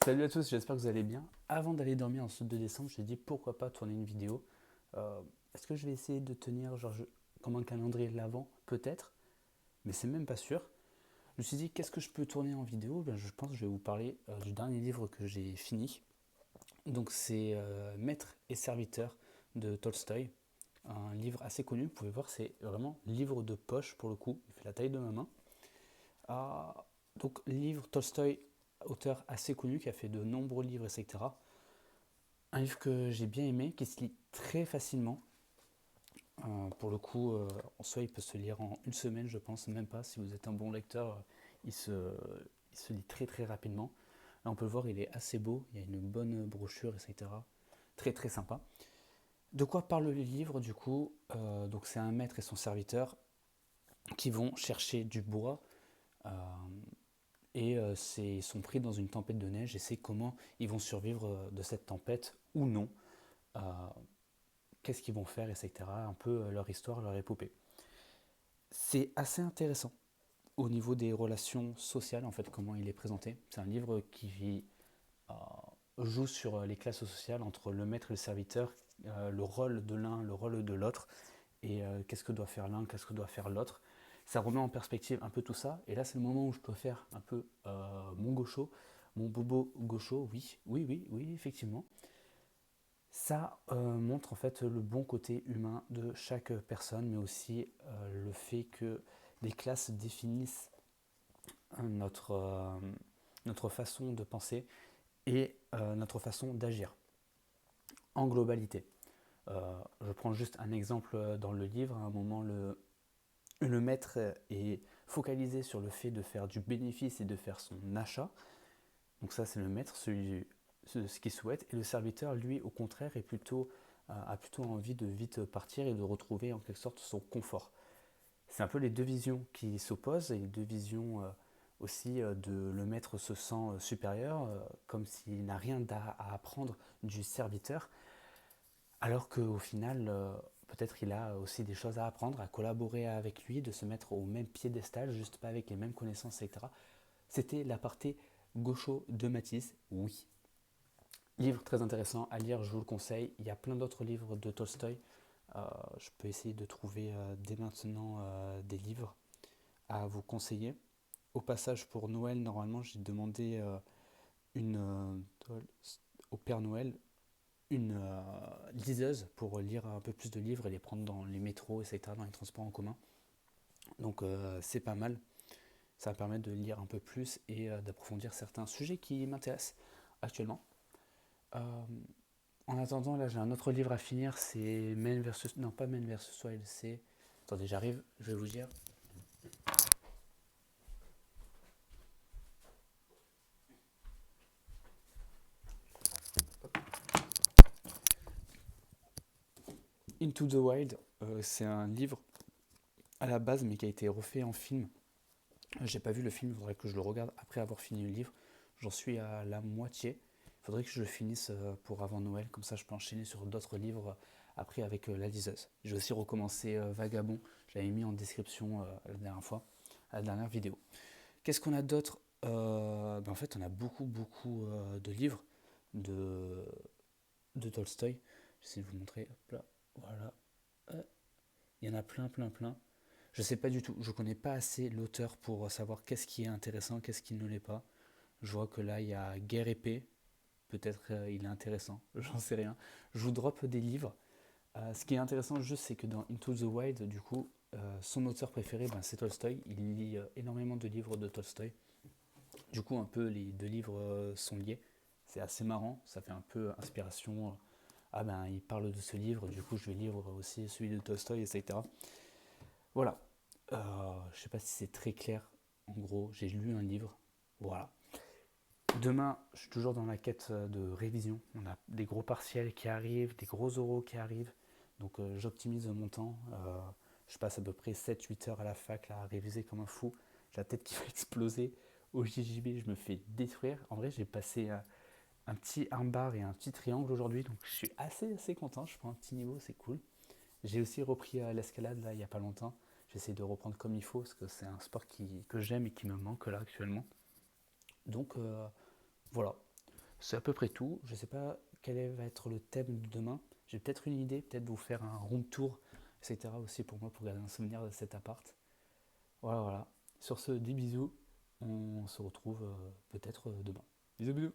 Salut à tous, j'espère que vous allez bien. Avant d'aller dormir en ce 2 décembre, j'ai dit pourquoi pas tourner une vidéo. Euh, Est-ce que je vais essayer de tenir comme un calendrier de l'avant? Peut-être, mais c'est même pas sûr. Je me suis dit qu'est-ce que je peux tourner en vidéo? Je pense que je vais vous parler du dernier livre que j'ai fini. Donc c'est Maître et serviteur de Tolstoï, un livre assez connu. Vous pouvez voir, c'est vraiment livre de poche pour le coup. Il fait la taille de ma main. Ah, donc livre Tolstoï, auteur assez connu qui a fait de nombreux livres, etc. Un livre que j'ai bien aimé, qui se lit très facilement. Pour le coup, en soi, il peut se lire en une semaine, je pense, même pas. Si vous êtes un bon lecteur, il se, il se lit très très rapidement. Là, on peut le voir, il est assez beau, il y a une bonne brochure, etc. Très très sympa. De quoi parle le livre, du coup? Donc, c'est un maître et son serviteur qui vont chercher du bois euh, et ils sont pris dans une tempête de neige et c'est comment ils vont survivre de cette tempête ou non. Euh, Qu'est-ce qu'ils vont faire, etc. Un peu leur histoire, leur épopée. C'est assez intéressant au niveau des relations sociales, en fait, comment il est présenté. C'est un livre qui joue sur les classes sociales entre le maître et le serviteur, le rôle de l'un, le rôle de l'autre, et qu'est-ce que doit faire l'un, qu'est-ce que doit faire l'autre. Ça remet en perspective un peu tout ça, et là c'est le moment où je peux faire un peu mon gaucho, mon bobo gaucho, oui, oui, oui, oui, effectivement. Ça montre en fait le bon côté humain de chaque personne, mais aussi le fait que les classes définissent notre, notre façon de penser et notre façon d'agir en globalité. Je prends juste un exemple dans le livre. À un moment, le maître est focalisé sur le fait de faire du bénéfice et de faire son achat. Donc ça, c'est le maître, ce qu'il souhaite. Et le serviteur, lui, au contraire, a plutôt envie de vite partir et de retrouver en quelque sorte son confort. C'est un peu les deux visions qui s'opposent et les deux visions aussi de le maître se sent supérieur, comme s'il n'a rien à apprendre du serviteur, alors qu'au final, peut-être il a aussi des choses à apprendre, à collaborer avec lui, de se mettre au même piédestal, juste pas avec les mêmes connaissances, etc. C'était la partie gaucho de Matisse, oui. Livre très intéressant à lire, je vous le conseille. Il y a plein d'autres livres de Tolstoï. Je peux essayer de trouver dès maintenant des livres à vous conseiller. Au passage, pour Noël, normalement, j'ai demandé une, au Père Noël une liseuse pour lire un peu plus de livres et les prendre dans les métros, etc., dans les transports en commun. Donc c'est pas mal. Ça va permettre de lire un peu plus et d'approfondir certains sujets qui m'intéressent actuellement. Euh, En attendant, là j'ai un autre livre à finir, c'est Men versus... Non, pas Men versus Wild, c'est... Attendez, j'arrive, je vais vous dire. Into the Wild, c'est un livre à la base mais qui a été refait en film. J'ai pas vu le film, il faudrait que je le regarde après avoir fini le livre. J'en suis à la moitié. Il faudrait que je le finisse pour avant Noël, comme ça je peux enchaîner sur d'autres livres après avec la liseuse. J'ai aussi recommencé Vagabond, j'avais mis en description la dernière fois, à la dernière vidéo. Qu'est-ce qu'on a d'autre? En fait, on a beaucoup de livres de, de Tolstoï. J'essaie de vous montrer. Hop là, voilà. Il y en a plein. Je sais pas du tout. Je connais pas assez l'auteur pour savoir qu'est-ce qui est intéressant, qu'est-ce qui ne l'est pas. Je vois que là, il y a Guerre et Paix. Peut-être il est intéressant. J'en sais rien. Je vous drop des livres. Ce qui est intéressant juste, c'est que dans Into the Wild, du coup, son auteur préféré, c'est Tolstoï. Il lit énormément de livres de Tolstoï. Du coup, un peu les deux livres sont liés. C'est assez marrant. Ça fait un peu inspiration. Ah ben, il parle de ce livre. Du coup, je vais lire aussi celui de Tolstoï, etc. Voilà. Je sais pas si c'est très clair. En gros, j'ai lu un livre. Voilà. Demain, je suis toujours dans la quête de révision. On a des gros partiels qui arrivent, des gros oraux qui arrivent. Donc j'optimise mon temps. Je passe à peu près 7-8 heures à la fac là, à réviser comme un fou. J'ai la tête qui va exploser. Au JJB, je me fais détruire. En vrai, j'ai passé un petit armbar et un petit triangle aujourd'hui. Donc je suis assez content. Je prends un petit niveau, c'est cool. J'ai aussi repris l'escalade là il n'y a pas longtemps. J'essaie de reprendre comme il faut parce que c'est un sport que j'aime et qui me manque là actuellement. Donc voilà. c'est à peu près tout. Je ne sais pas va être le thème de demain. J'ai peut-être une idée, peut-être vous faire un room tour, etc. aussi pour moi, pour garder un souvenir de cet appart. Voilà, voilà. Sur ce, des bisous. On se retrouve peut-être demain. Bisous, bisous.